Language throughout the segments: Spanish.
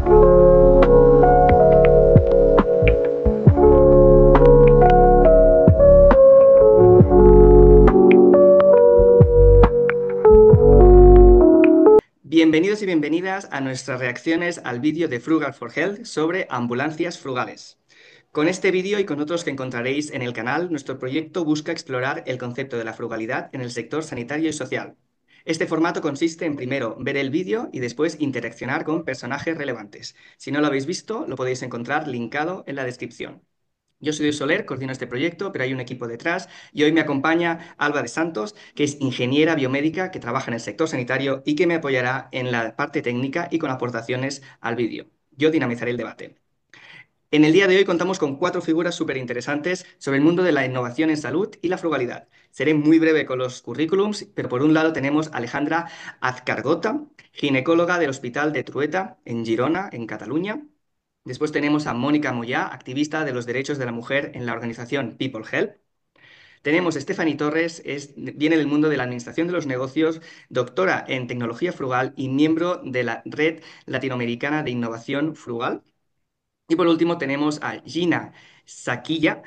Bienvenidos y bienvenidas a nuestras reacciones al vídeo de Frugal for Health sobre ambulancias frugales. Con este vídeo y con otros que encontraréis en el canal, nuestro proyecto busca explorar el concepto de la frugalidad en el sector sanitario y social. Este formato consiste en primero ver el vídeo y después interaccionar con personajes relevantes. Si no lo habéis visto, lo podéis encontrar linkado en la descripción. Yo soy Soler, coordino este proyecto, pero hay un equipo detrás y hoy me acompaña Alba de Santos, que es ingeniera biomédica que trabaja en el sector sanitario y que me apoyará en la parte técnica y con aportaciones al vídeo. Yo dinamizaré el debate. En el día de hoy contamos con 4 figuras súper interesantes sobre el mundo de la innovación en salud y la frugalidad. Seré muy breve con los currículums, pero por un lado tenemos a Alejandra Azcargota, ginecóloga del Hospital de Trueta, en Girona, en Cataluña. Después tenemos a Mónica Moyá, activista de los derechos de la mujer en la organización People Help. Tenemos a Stephanie Torres, viene del mundo de la administración de los negocios, doctora en tecnología frugal y miembro de la Red Latinoamericana de Innovación Frugal. Y por último tenemos a Gina Shakilla,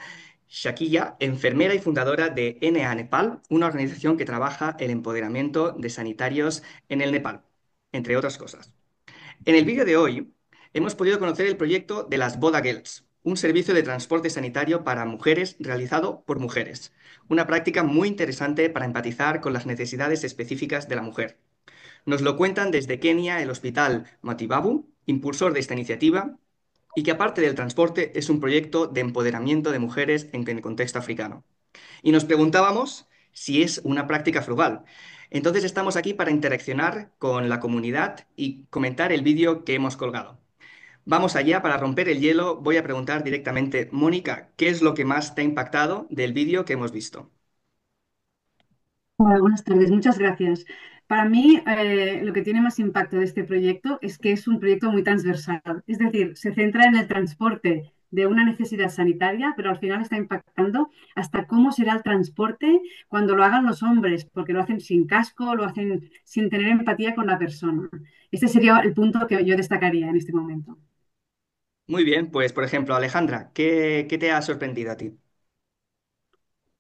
enfermera y fundadora de NA Nepal, una organización que trabaja el empoderamiento de sanitarios en el Nepal, entre otras cosas. En el vídeo de hoy hemos podido conocer el proyecto de las Boda Girls, un servicio de transporte sanitario para mujeres realizado por mujeres, una práctica muy interesante para empatizar con las necesidades específicas de la mujer. Nos lo cuentan desde Kenia el Hospital Matibabu, impulsor de esta iniciativa, y que aparte del transporte es un proyecto de empoderamiento de mujeres en el contexto africano. Y nos preguntábamos si es una práctica frugal. Entonces estamos aquí para interaccionar con la comunidad y comentar el vídeo que hemos colgado. Vamos allá, para romper el hielo, voy a preguntar directamente, Mónica, ¿qué es lo que más te ha impactado del vídeo que hemos visto? Hola, buenas tardes, muchas gracias. Para mí, lo que tiene más impacto de este proyecto es que es un proyecto muy transversal. Es decir, se centra en el transporte de una necesidad sanitaria, pero al final está impactando hasta cómo será el transporte cuando lo hagan los hombres, porque lo hacen sin casco, lo hacen sin tener empatía con la persona. Este sería el punto que yo destacaría en este momento. Muy bien, pues por ejemplo, Alejandra, ¿qué te ha sorprendido a ti?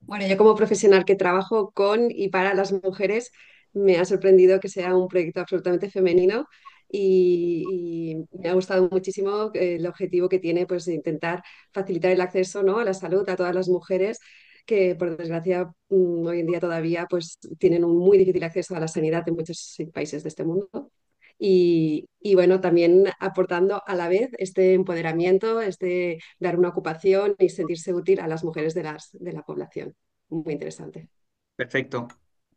Bueno, yo como profesional que trabajo con y para las mujeres, me ha sorprendido que sea un proyecto absolutamente femenino y me ha gustado muchísimo el objetivo que tiene, pues, de intentar facilitar el acceso, ¿no?, a la salud a todas las mujeres que, por desgracia, hoy en día todavía pues, tienen un muy difícil acceso a la sanidad en muchos países de este mundo. Y bueno, también aportando a la vez este empoderamiento, este dar una ocupación y sentirse útil a las mujeres de la población. Muy interesante. Perfecto.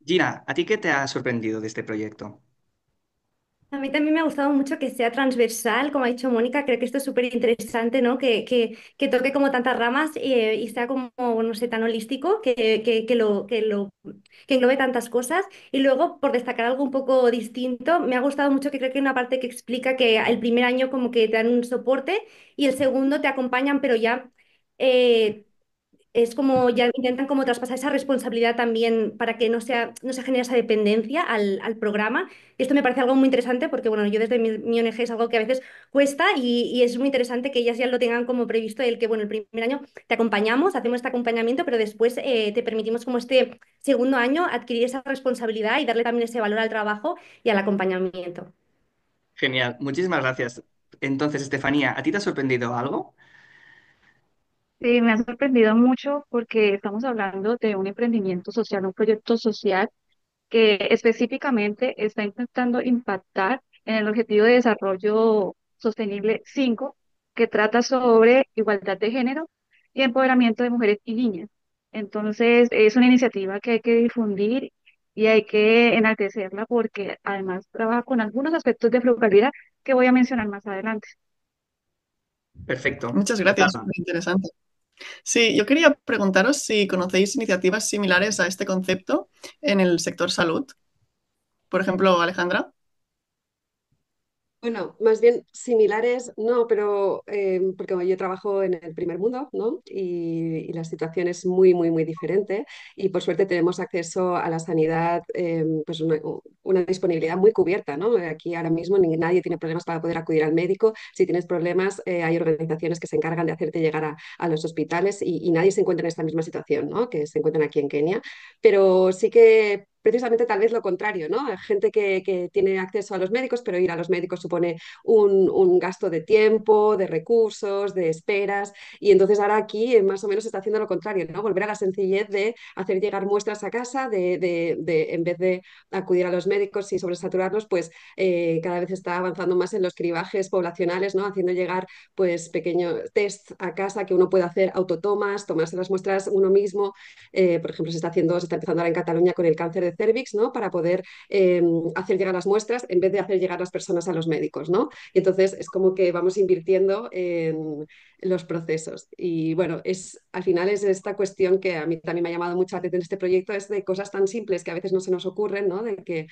Gina, ¿a ti qué te ha sorprendido de este proyecto? A mí también me ha gustado mucho que sea transversal, como ha dicho Mónica, creo que esto es súper interesante, ¿no? Que toque como tantas ramas y sea como, no sé, tan holístico, que englobe tantas cosas. Y luego, por destacar algo un poco distinto, me ha gustado mucho que creo que hay una parte que explica que el primer año como que te dan un soporte y el segundo te acompañan, pero ya... eh, es como ya intentan como traspasar esa responsabilidad también para que no se genere esa dependencia al programa. Y esto me parece algo muy interesante porque, bueno, yo desde mi ONG es algo que a veces cuesta y es muy interesante que ellas ya lo tengan como previsto, el que, bueno, el primer año te acompañamos, hacemos este acompañamiento, pero después te permitimos como este segundo año adquirir esa responsabilidad y darle también ese valor al trabajo y al acompañamiento. Genial, muchísimas gracias. Entonces, Estefanía, ¿a ti te ha sorprendido algo? Sí, me ha sorprendido mucho porque estamos hablando de un emprendimiento social, un proyecto social que específicamente está intentando impactar en el Objetivo de Desarrollo Sostenible 5, que trata sobre igualdad de género y empoderamiento de mujeres y niñas. Entonces, es una iniciativa que hay que difundir y hay que enaltecerla porque además trabaja con algunos aspectos de frugalidad que voy a mencionar más adelante. Perfecto. Muchas gracias, Alba. muy interesante. Sí, yo quería preguntaros si conocéis iniciativas similares a este concepto en el sector salud. Por ejemplo, Alejandra. Bueno, más bien similares, no, pero porque yo trabajo en el primer mundo, ¿no? Y la situación es muy, muy, muy diferente. Y por suerte tenemos acceso a la sanidad, pues una disponibilidad muy cubierta, ¿no? Aquí ahora mismo nadie tiene problemas para poder acudir al médico. Si tienes problemas, hay organizaciones que se encargan de hacerte llegar a los hospitales y nadie se encuentra en esta misma situación, ¿no? Que se encuentran aquí en Kenia. Pero sí que precisamente tal vez lo contrario, ¿no? Hay gente que tiene acceso a los médicos, pero ir a los médicos supone un gasto de tiempo, de recursos, de esperas, y entonces ahora aquí más o menos se está haciendo lo contrario, ¿no? Volver a la sencillez de hacer llegar muestras a casa, en vez de acudir a los médicos y sobresaturarlos, pues cada vez está avanzando más en los cribajes poblacionales, ¿no? Haciendo llegar pues pequeños tests a casa que uno puede hacer autotomas, tomarse las muestras uno mismo. Por ejemplo, se está empezando ahora en Cataluña con el cáncer de cervix, ¿no? Para poder hacer llegar las muestras en vez de hacer llegar las personas a los médicos, ¿no? Y entonces es como que vamos invirtiendo en los procesos. Y bueno, al final es esta cuestión que a mí también me ha llamado mucho la atención este proyecto, es de cosas tan simples que a veces no se nos ocurren, ¿no? De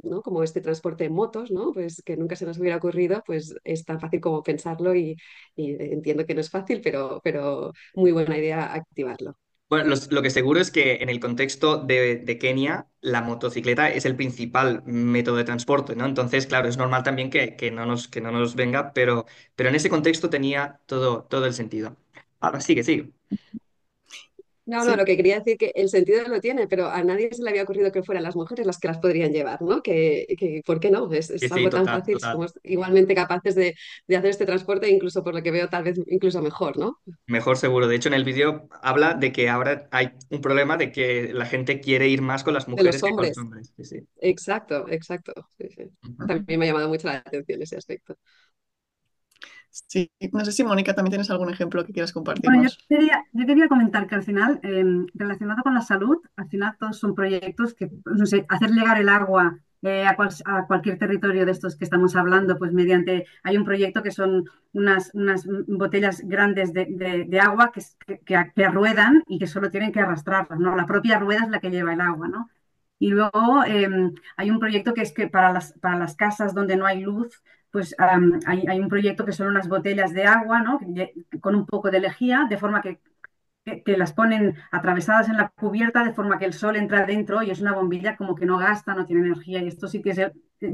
¿no? Como este transporte en motos, ¿no? Pues que nunca se nos hubiera ocurrido, pues es tan fácil como pensarlo y entiendo que no es fácil, pero muy buena idea activarlo. Bueno, lo que seguro es que en el contexto de Kenia, la motocicleta es el principal método de transporte, ¿no? Entonces, claro, es normal también que no nos venga, pero en ese contexto tenía todo el sentido. Ahora sigue, sigue. No, no, Sí, lo que quería decir que el sentido lo tiene, pero a nadie se le había ocurrido que fueran las mujeres las que las podrían llevar, ¿no? ¿Por qué no? Sí, Es sí, algo tan total, fácil, total. somos igualmente capaces de hacer este transporte, incluso por lo que veo, tal vez incluso mejor, ¿no? Mejor seguro. De hecho, en el vídeo habla de que ahora hay un problema de que la gente quiere ir más con las De mujeres los que con los hombres. hombres. Sí, sí. Exacto, exacto. Sí, sí. También me ha llamado mucho la atención ese aspecto. sí. No sé si Mónica también tienes algún ejemplo que quieras Bueno, compartirnos. yo quería comentar que al final, relacionado con la salud, al final todos son proyectos que, pues, no sé, hacer llegar el agua a cualquier territorio de estos que estamos hablando, pues mediante, hay un proyecto que son unas botellas grandes de agua que ruedan y que solo tienen que arrastrarlas, ¿no? La propia rueda es la que lleva el agua, ¿no? Y luego hay un proyecto que es que para las casas donde no hay luz, pues hay un proyecto que son unas botellas de agua, ¿no? Con un poco de lejía, de forma que las ponen atravesadas en la cubierta, de forma que el sol entra dentro y es una bombilla como que no gasta, no tiene energía. Y esto sí que es,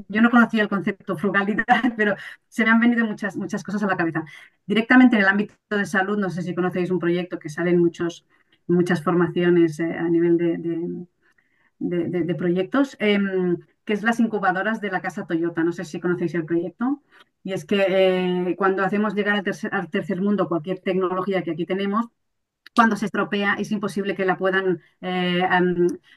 yo no conocía el concepto frugalidad, pero se me han venido muchas cosas a la cabeza. Directamente en el ámbito de salud, no sé si conocéis un proyecto que sale en muchas formaciones a nivel de proyectos, que es las incubadoras de la casa Toyota. No sé si conocéis el proyecto. Y es que cuando hacemos llegar al tercer mundo cualquier tecnología que aquí tenemos, cuando se estropea es imposible que la puedan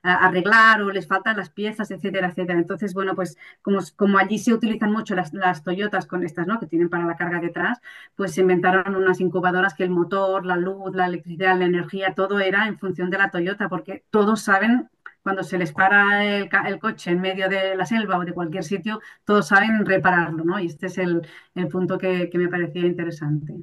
arreglar o les faltan las piezas, etcétera, etcétera. Entonces, bueno, pues como allí se utilizan mucho las Toyotas con estas, ¿no? Que tienen para la carga detrás, pues se inventaron unas incubadoras que el motor, la luz, la electricidad, la energía, todo era en función de la Toyota, porque todos saben, cuando se les para el coche en medio de la selva o de cualquier sitio, todos saben repararlo, ¿no? Y este es el punto que me parecía interesante.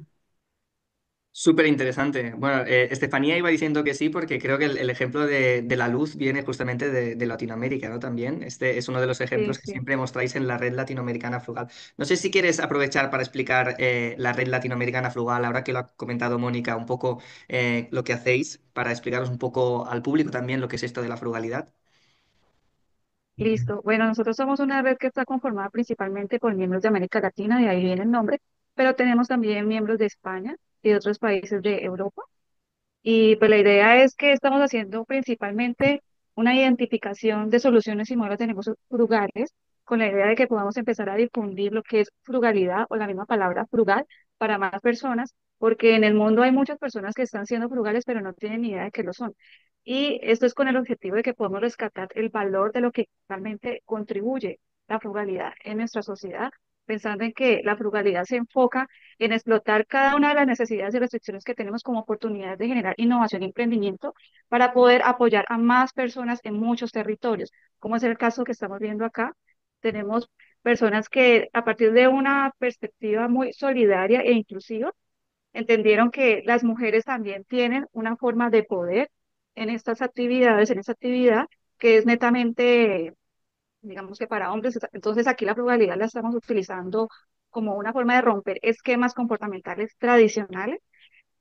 Súper interesante. Bueno, Estefanía iba diciendo que sí porque creo que el ejemplo de la luz viene justamente de Latinoamérica, ¿no? También. Este es uno de los Sí, ejemplos que sí. siempre mostráis en la Red Latinoamericana Frugal. No sé si quieres aprovechar para explicar la Red Latinoamericana Frugal, ahora que lo ha comentado Mónica, un poco lo que hacéis, para explicaros un poco al público también lo que es esto de la frugalidad. Listo. Bueno, nosotros somos una red que está conformada principalmente por miembros de América Latina, de ahí viene el nombre, pero tenemos también miembros de España y de otros países de Europa. Y pues la idea es que estamos haciendo principalmente una identificación de soluciones y modelos de negocios frugales, con la idea de que podamos empezar a difundir lo que es frugalidad o la misma palabra frugal para más personas, porque en el mundo hay muchas personas que están siendo frugales, pero no tienen ni idea de que lo son. Y esto es con el objetivo de que podamos rescatar el valor de lo que realmente contribuye la frugalidad en nuestra sociedad, pensando en que la frugalidad se enfoca en explotar cada una de las necesidades y restricciones que tenemos como oportunidades de generar innovación y emprendimiento para poder apoyar a más personas en muchos territorios, como es el caso que estamos viendo acá. Tenemos personas que a partir de una perspectiva muy solidaria e inclusiva, entendieron que las mujeres también tienen una forma de poder en estas actividades, en esta actividad que es netamente digamos que para hombres. Entonces aquí la frugalidad la estamos utilizando como una forma de romper esquemas comportamentales tradicionales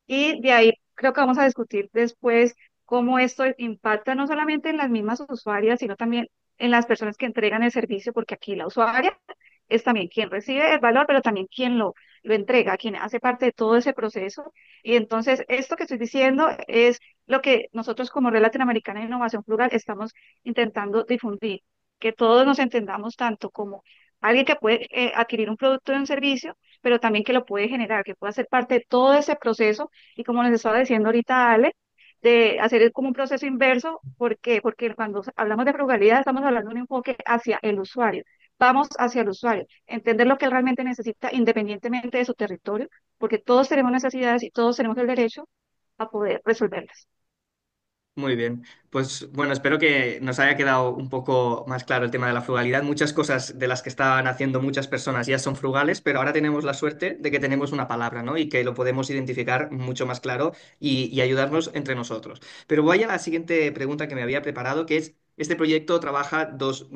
y de ahí creo que vamos a discutir después cómo esto impacta no solamente en las mismas usuarias, sino también en las personas que entregan el servicio, porque aquí la usuaria es también quien recibe el valor, pero también quien lo entrega, quien hace parte de todo ese proceso. Y entonces, esto que estoy diciendo es lo que nosotros como Red Latinoamericana de Innovación Plural estamos intentando difundir, que todos nos entendamos tanto como alguien que puede adquirir un producto o un servicio, pero también que lo puede generar, que pueda ser parte de todo ese proceso y como les estaba diciendo ahorita Ale, de hacer como un proceso inverso. ¿Por qué? Porque cuando hablamos de frugalidad estamos hablando de un enfoque hacia el usuario. Vamos hacia el usuario, entender lo que él realmente necesita independientemente de su territorio, porque todos tenemos necesidades y todos tenemos el derecho a poder resolverlas. Muy bien, pues bueno, espero que nos haya quedado un poco más claro el tema de la frugalidad. Muchas cosas de las que estaban haciendo muchas personas ya son frugales, pero ahora tenemos la suerte de que tenemos una palabra, ¿no? Y que lo podemos identificar mucho más claro y ayudarnos entre nosotros. Pero voy a la siguiente pregunta que me había preparado, que es, este proyecto trabaja dos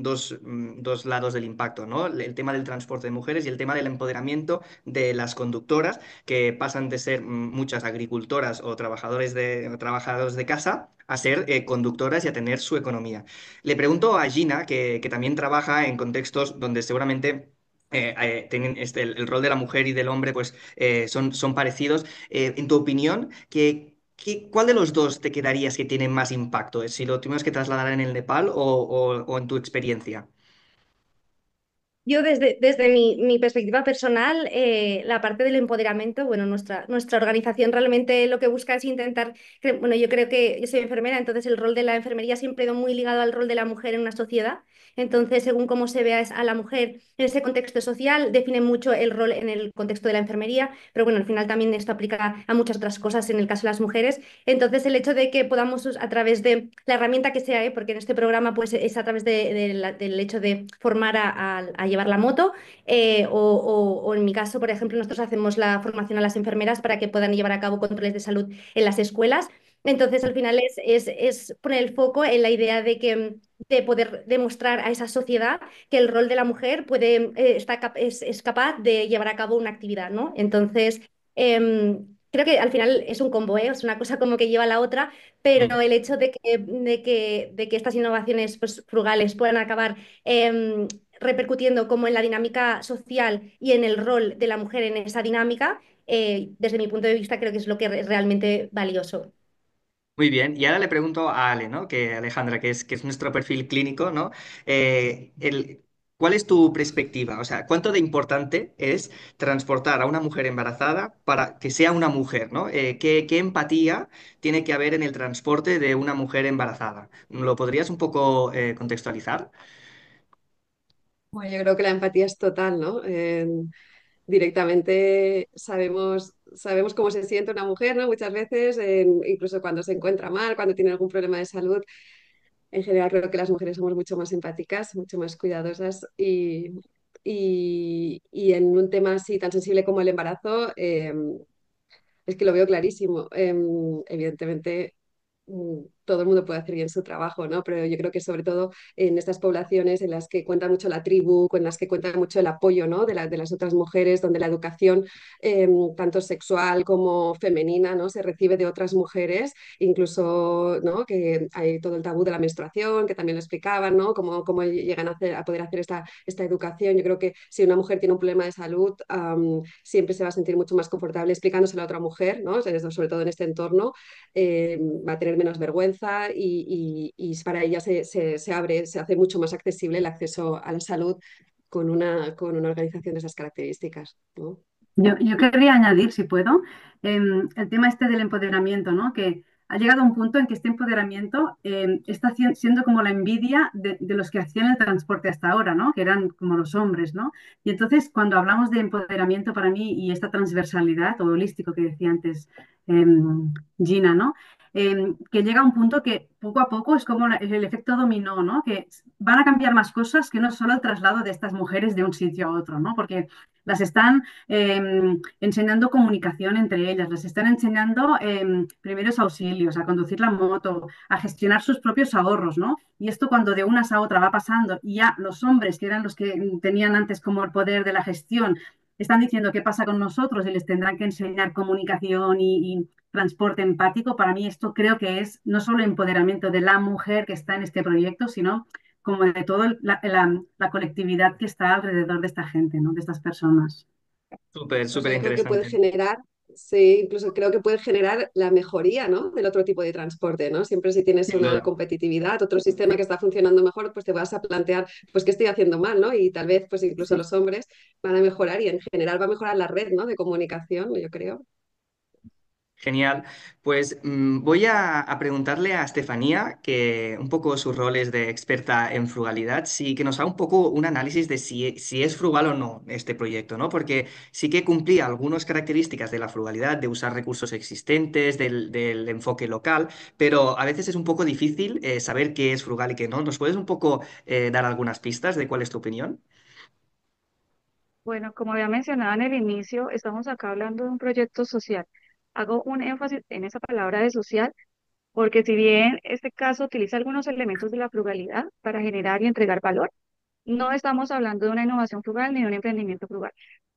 lados del impacto, ¿no? El tema del transporte de mujeres y el tema del empoderamiento de las conductoras, que pasan de ser muchas agricultoras o trabajadores de casa a ser conductoras y a tener su economía. Le pregunto a Gina, que también trabaja en contextos donde seguramente tienen el rol de la mujer y del hombre pues, son parecidos. En tu opinión, ¿cuál de los dos te quedarías que tiene más impacto? ¿Si lo tuvieras que trasladar en el Nepal o en tu experiencia? Yo desde mi perspectiva personal, la parte del empoderamiento, bueno, nuestra organización realmente lo que busca es intentar, bueno, yo creo que yo soy enfermera, entonces el rol de la enfermería siempre ha ido muy ligado al rol de la mujer en una sociedad. Entonces, según cómo se vea a la mujer en ese contexto social, define mucho el rol en el contexto de la enfermería, pero bueno, al final también esto aplica a muchas otras cosas en el caso de las mujeres. Entonces, el hecho de que podamos, a través de la herramienta que sea, porque en este programa pues, es a través del hecho de formar a llevar la moto, o en mi caso, por ejemplo, nosotros hacemos la formación a las enfermeras para que puedan llevar a cabo controles de salud en las escuelas. Entonces, al final es poner el foco en la idea de poder demostrar a esa sociedad que el rol de la mujer es capaz de llevar a cabo una actividad, ¿no? Entonces, creo que al final es un combo, ¿eh? Es una cosa como que lleva a la otra, Mm. pero el hecho de que estas innovaciones pues, frugales puedan acabar repercutiendo como en la dinámica social y en el rol de la mujer en esa dinámica, desde mi punto de vista creo que es lo que es realmente valioso. Muy bien, y ahora le pregunto a Ale, ¿no? Que Alejandra, que es nuestro perfil clínico, ¿no? ¿Cuál es tu perspectiva? O sea, ¿cuánto de importante es transportar a una mujer embarazada para que sea una mujer, ¿no? ¿Qué empatía tiene que haber en el transporte de una mujer embarazada? ¿Lo podrías un poco contextualizar? Bueno, yo creo que la empatía es total, ¿no? Directamente sabemos cómo se siente una mujer, ¿no? Muchas veces, incluso cuando se encuentra mal, cuando tiene algún problema de salud. En general creo que las mujeres somos mucho más empáticas, mucho más cuidadosas y en un tema así tan sensible como el embarazo, es que lo veo clarísimo. Evidentemente, todo el mundo puede hacer bien su trabajo, ¿no? Pero yo creo que sobre todo en estas poblaciones en las que cuenta mucho la tribu, en las que cuenta mucho el apoyo, ¿no? De las otras mujeres, donde la educación, tanto sexual como femenina, ¿no? Se recibe de otras mujeres, incluso, ¿no? Que hay todo el tabú de la menstruación, que también lo explicaban, ¿no? Cómo llegan a poder hacer esta educación. Yo creo que si una mujer tiene un problema de salud, siempre se va a sentir mucho más confortable explicándoselo a otra mujer, ¿no? Sobre todo en este entorno, eh, va a tener menos vergüenza y para ella se abre, se hace mucho más accesible el acceso a la salud con una organización de esas características, ¿no? Yo querría añadir, si puedo, el tema este del empoderamiento, ¿no? Que ha llegado a un punto en que este empoderamiento está siendo como la envidia de los que hacían el transporte hasta ahora, ¿no? Que eran como los hombres, ¿no? Y entonces, cuando hablamos de empoderamiento para mí y esta transversalidad o holístico que decía antes Gina, ¿no? que llega a un punto que poco a poco es como el efecto dominó, ¿no? Que van a cambiar más cosas que no solo el traslado de estas mujeres de un sitio a otro, ¿no? Porque las están enseñando comunicación entre ellas, les están enseñando primeros auxilios, a conducir la moto, a gestionar sus propios ahorros, ¿no? Y esto cuando de unas a otra va pasando y ya los hombres, que eran los que tenían antes como el poder de la gestión, están diciendo qué pasa con nosotros y les tendrán que enseñar comunicación y transporte empático, para mí esto creo que es no solo empoderamiento de la mujer que está en este proyecto, sino como de toda la colectividad que está alrededor de esta gente, ¿no? De estas personas. Súper, súper Incluso creo que puede interesante. generar, sí, incluso creo que puede generar la mejoría, ¿no? Del otro tipo de transporte, ¿no? Siempre si tienes Sin una duda. competitividad, otro sistema que está funcionando mejor, pues te vas a plantear, pues, ¿qué estoy haciendo mal, ¿no? Y tal vez, pues, incluso Sí. los hombres van a mejorar y en general va a mejorar la red, ¿no? De comunicación, yo creo. Genial. Pues voy a preguntarle a Estefanía, que un poco su rol es de experta en frugalidad, sí, que nos haga un poco un análisis de si es frugal o no este proyecto, ¿no? Porque sí que cumplía algunas características de la frugalidad, de usar recursos existentes, del enfoque local, pero a veces es un poco difícil saber qué es frugal y qué no. ¿Nos puedes un poco dar algunas pistas de cuál es tu opinión? Bueno, como había mencionado en el inicio, estamos acá hablando de un proyecto social. Hago un énfasis en esa palabra de social porque si bien este caso utiliza algunos elementos de la frugalidad para generar y entregar valor, no estamos hablando de una innovación frugal ni de un emprendimiento frugal,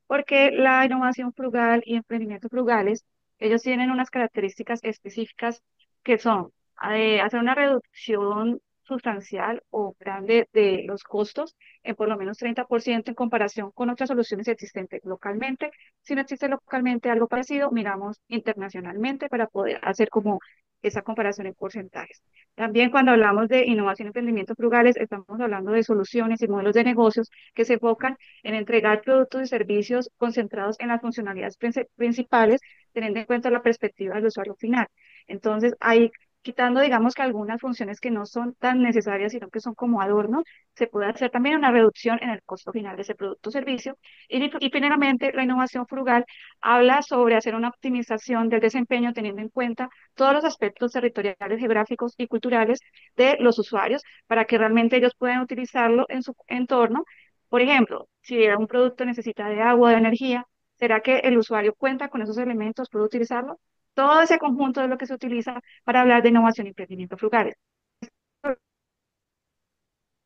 porque la innovación frugal y emprendimientos frugales, ellos tienen unas características específicas que son hacer una reducción sustancial o grande de los costos en por lo menos 30% en comparación con otras soluciones existentes localmente. Si no existe localmente algo parecido, miramos internacionalmente para poder hacer como esa comparación en porcentajes. También cuando hablamos de innovación y emprendimientos frugales, estamos hablando de soluciones y modelos de negocios que se enfocan en entregar productos y servicios concentrados en las funcionalidades principales, teniendo en cuenta la perspectiva del usuario final. Entonces, ahí quitando, digamos que algunas funciones que no son tan necesarias, sino que son como adornos, se puede hacer también una reducción en el costo final de ese producto o servicio. Y finalmente, la innovación frugal habla sobre hacer una optimización del desempeño teniendo en cuenta todos los aspectos territoriales, geográficos y culturales de los usuarios para que realmente ellos puedan utilizarlo en su entorno. Por ejemplo, si un producto necesita de agua, de energía, ¿será que el usuario cuenta con esos elementos, puede utilizarlo? Todo ese conjunto es lo que se utiliza para hablar de innovación y emprendimiento frugales.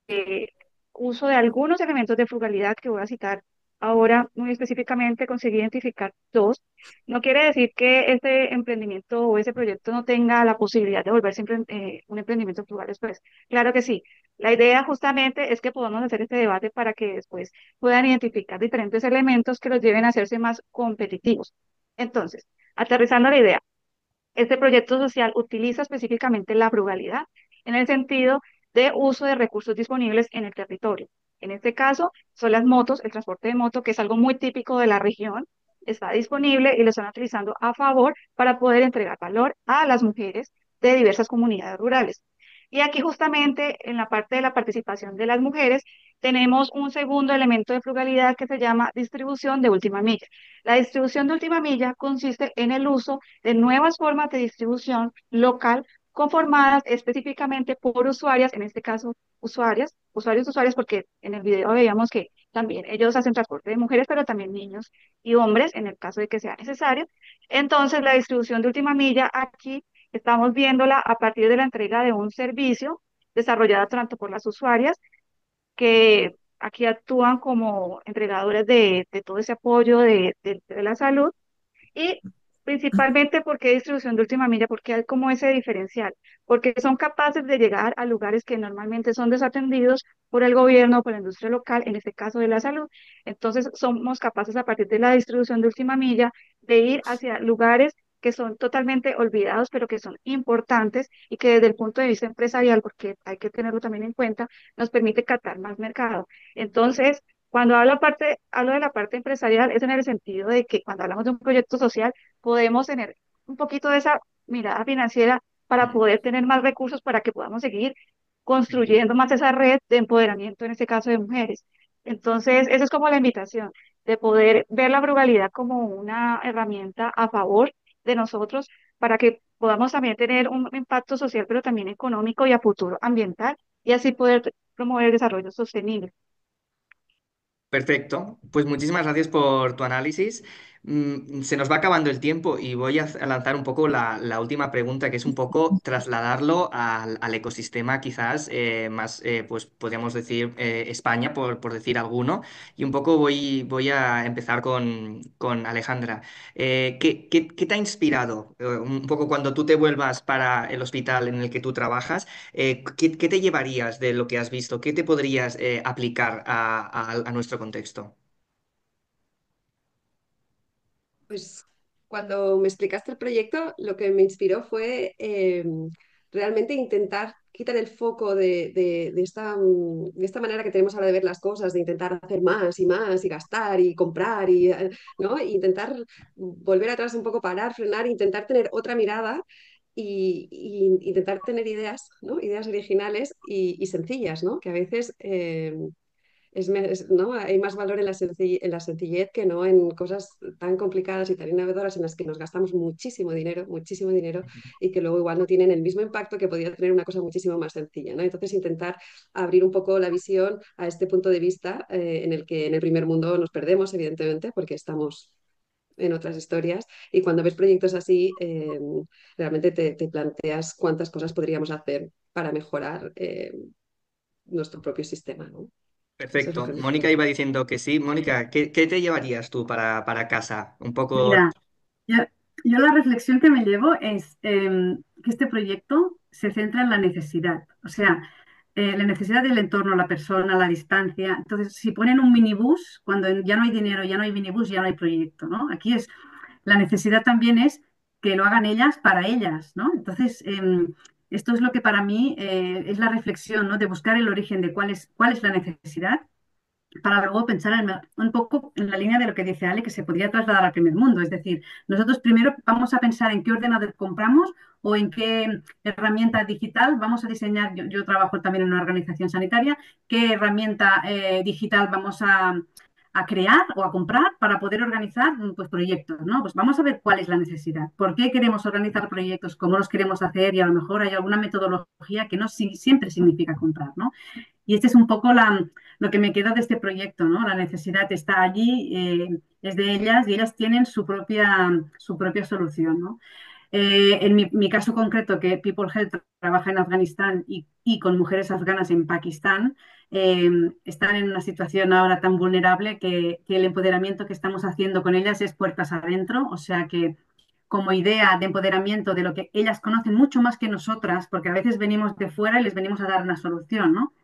eh, Uso de algunos elementos de frugalidad que voy a citar ahora muy específicamente, conseguí identificar dos. No quiere decir que este emprendimiento o ese proyecto no tenga la posibilidad de volverse un emprendimiento frugal después. Claro que sí. La idea justamente es que podamos hacer este debate para que después puedan identificar diferentes elementos que los lleven a hacerse más competitivos. Entonces, aterrizando la idea. Este proyecto social utiliza específicamente la frugalidad en el sentido de uso de recursos disponibles en el territorio. En este caso, son las motos, el transporte de moto, que es algo muy típico de la región, está disponible y lo están utilizando a favor para poder entregar valor a las mujeres de diversas comunidades rurales. Y aquí justamente en la parte de la participación de las mujeres tenemos un segundo elemento de frugalidad que se llama distribución de última milla. La distribución de última milla consiste en el uso de nuevas formas de distribución local conformadas específicamente por usuarias, en este caso usuarias, porque en el video veíamos que también ellos hacen transporte de mujeres, pero también niños y hombres en el caso de que sea necesario. Entonces, la distribución de última milla aquí estamos viéndola a partir de la entrega de un servicio desarrollado tanto por las usuarias que aquí actúan como entregadores de todo ese apoyo de la salud y principalmente porque distribución de última milla, porque hay como ese diferencial, porque son capaces de llegar a lugares que normalmente son desatendidos por el gobierno o por la industria local, en este caso de la salud. Entonces somos capaces a partir de la distribución de última milla de ir hacia lugares que son totalmente olvidados, pero que son importantes y que desde el punto de vista empresarial, porque hay que tenerlo también en cuenta, nos permite captar más mercado. Entonces, cuando hablo de la parte empresarial, es en el sentido de que cuando hablamos de un proyecto social, podemos tener un poquito de esa mirada financiera para poder tener más recursos para que podamos seguir construyendo más esa red de empoderamiento, en este caso de mujeres. Entonces, esa es como la invitación, de poder ver la frugalidad como una herramienta a favor de nosotros para que podamos también tener un impacto social, pero también económico y a futuro ambiental, y así poder promover el desarrollo sostenible. Perfecto, pues muchísimas gracias por tu análisis. Se nos va acabando el tiempo y voy a lanzar un poco la última pregunta, que es un poco trasladarlo al ecosistema quizás más, pues podríamos decir España, por decir alguno. Y un poco voy a empezar con Alejandra. ¿Qué te ha inspirado? Un poco cuando tú te vuelvas para el hospital en el que tú trabajas. ¿Qué te llevarías de lo que has visto? ¿Qué te podrías aplicar a nuestro contexto? Pues cuando me explicaste el proyecto, lo que me inspiró fue realmente intentar quitar el foco de esta manera que tenemos ahora de ver las cosas, de intentar hacer más y gastar y comprar y, ¿no? Y intentar volver atrás un poco, parar, frenar, intentar tener otra mirada y intentar tener ideas, ¿no? Ideas originales y sencillas, ¿no? Que a veces ¿no? Hay más valor en en la sencillez que no en cosas tan complicadas y tan innovadoras en las que nos gastamos muchísimo dinero y que luego igual no tienen el mismo impacto que podría tener una cosa muchísimo más sencilla, ¿no? Entonces intentar abrir un poco la visión a este punto de vista en el que en el primer mundo nos perdemos, evidentemente, porque estamos en otras historias y cuando ves proyectos así, realmente te planteas cuántas cosas podríamos hacer para mejorar nuestro propio sistema, ¿no? Eso es lo Perfecto. que me Mónica inspira. iba diciendo que sí. Mónica, ¿qué te llevarías tú para casa? Un poco. Mira, yo, yo la reflexión que me llevo es que este proyecto se centra en la necesidad, o sea, la necesidad del entorno, la persona, la distancia. Entonces, si ponen un minibús, cuando ya no hay dinero, ya no hay minibús, ya no hay proyecto, ¿no? Aquí es, la necesidad también es que lo hagan ellas para ellas, ¿no? Entonces, esto es lo que para mí es la reflexión, ¿no? De buscar el origen de cuál es la necesidad para luego pensar un poco en la línea de lo que dice Ale, que se podría trasladar al primer mundo. Es decir, nosotros primero vamos a pensar en qué ordenador compramos o en qué herramienta digital vamos a diseñar. Yo trabajo también en una organización sanitaria, qué herramienta digital vamos a crear o a comprar para poder organizar pues, proyectos, ¿no? Pues vamos a ver cuál es la necesidad, por qué queremos organizar proyectos, cómo los queremos hacer y a lo mejor hay alguna metodología que no siempre significa comprar, ¿no? Y este es un poco lo que me queda de este proyecto, ¿no? La necesidad está allí, es de ellas y ellas tienen su propia solución, ¿no? En mi caso concreto, que People Health trabaja en Afganistán y con mujeres afganas en Pakistán, están en una situación ahora tan vulnerable que el empoderamiento que estamos haciendo con ellas es puertas adentro, o sea que como idea de empoderamiento de lo que ellas conocen mucho más que nosotras, porque a veces venimos de fuera y les venimos a dar una solución, ¿no?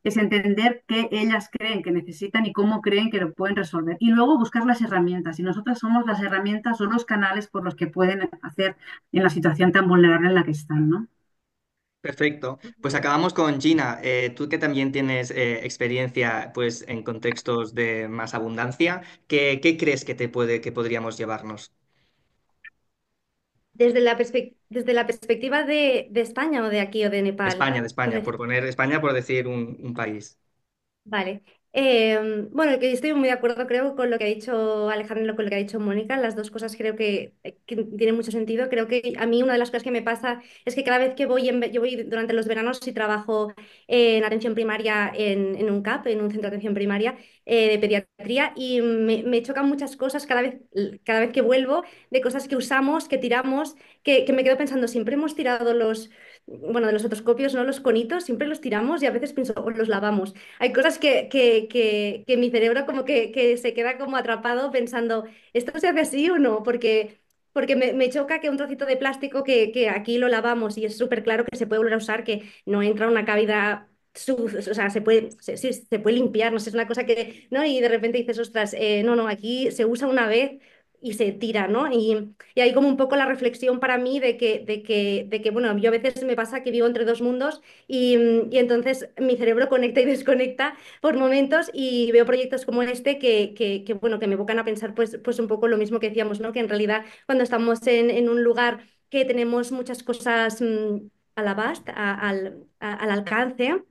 Es entender qué ellas creen que necesitan y cómo creen que lo pueden resolver. Y luego buscar las herramientas. Y nosotras somos las herramientas o los canales por los que pueden hacer en la situación tan vulnerable en la que están, ¿no? Perfecto. Pues acabamos con Gina. Tú que también tienes experiencia pues, en contextos de más abundancia, ¿qué crees que podríamos llevarnos? Desde la perspectiva de España o de aquí o de Nepal. De Es España, por decir, poner España por decir un país. vale. Bueno, que estoy muy de acuerdo, creo, con lo que ha dicho Alejandro, con lo que ha dicho Mónica. Las dos cosas creo que tienen mucho sentido. Creo que a mí una de las cosas que me pasa es que cada vez que yo voy durante los veranos y trabajo en atención primaria en un CAP, en un centro de atención primaria de pediatría, y me chocan muchas cosas cada vez que vuelvo, de cosas que usamos, que tiramos, que me quedo pensando, siempre hemos tirado bueno, de los otoscopios, ¿no? Los conitos, siempre los tiramos y a veces pienso, o los lavamos. Hay cosas que mi cerebro como que se queda como atrapado pensando, ¿esto se hace así o no? Porque me choca que un trocito de plástico que aquí lo lavamos y es súper claro que se puede volver a usar, que no entra una cavidad. O sea, sí, se puede limpiar, no sé, es una cosa que, ¿no? Y de repente dices, ostras, no, aquí se usa una vez y se tira, ¿no? Y hay como un poco la reflexión para mí bueno, yo a veces me pasa que vivo entre dos mundos y entonces mi cerebro conecta y desconecta por momentos y veo proyectos como este bueno, que me evocan a pensar pues un poco lo mismo que decíamos, ¿no? Que en realidad cuando estamos en un lugar que tenemos muchas cosas al alcance,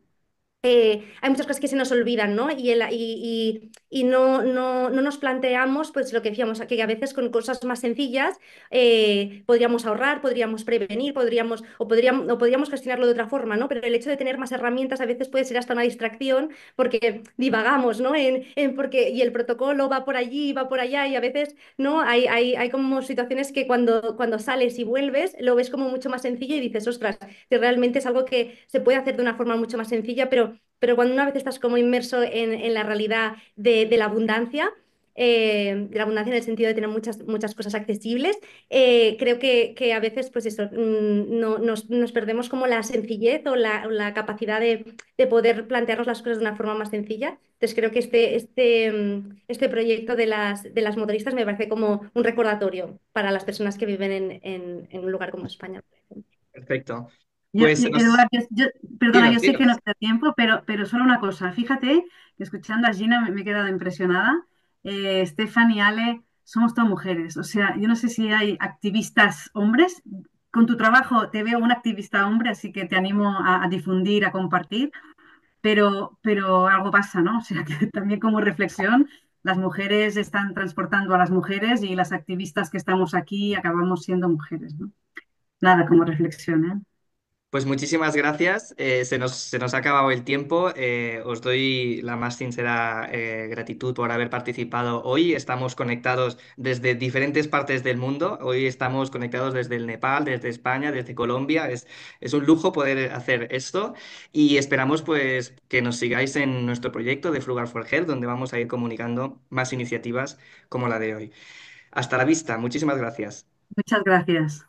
hay muchas cosas que se nos olvidan, ¿no? Y no nos planteamos, pues lo que decíamos, que a veces con cosas más sencillas podríamos ahorrar, podríamos prevenir, o podríamos gestionarlo de otra forma, ¿no? Pero el hecho de tener más herramientas a veces puede ser hasta una distracción porque divagamos, ¿no? Y el protocolo va por allí, va por allá, y a veces, ¿no? Hay como situaciones que cuando sales y vuelves lo ves como mucho más sencillo y dices, ostras, que realmente es algo que se puede hacer de una forma mucho más sencilla, pero cuando una vez estás como inmerso en la realidad de la abundancia, de la abundancia en el sentido de tener muchas cosas accesibles, creo que a veces pues eso, nos perdemos como la sencillez o la capacidad de poder plantearnos las cosas de una forma más sencilla. Entonces creo que este proyecto de las motoristas me parece como un recordatorio para las personas que viven en un lugar como España, por ejemplo. Perfecto. Pues Eduard, perdona, dinos, yo sé que no dinos. queda tiempo, pero solo una cosa. Fíjate que escuchando a Gina me he quedado impresionada. Stefan y Ale, somos todas mujeres. O sea, yo no sé si hay activistas hombres. Con tu trabajo te veo un activista hombre, así que te animo a difundir, a compartir, pero algo pasa, ¿no? O sea, que también como reflexión, las mujeres están transportando a las mujeres y las activistas que estamos aquí acabamos siendo mujeres, ¿no? Nada, como reflexión, ¿eh? Pues muchísimas gracias. Se nos ha acabado el tiempo. Os doy la más sincera gratitud por haber participado hoy. Estamos conectados desde diferentes partes del mundo. Hoy estamos conectados desde el Nepal, desde España, desde Colombia. Es un lujo poder hacer esto y esperamos pues que nos sigáis en nuestro proyecto de Frugal for Health, donde vamos a ir comunicando más iniciativas como la de hoy. Hasta la vista. Muchísimas gracias. Muchas gracias.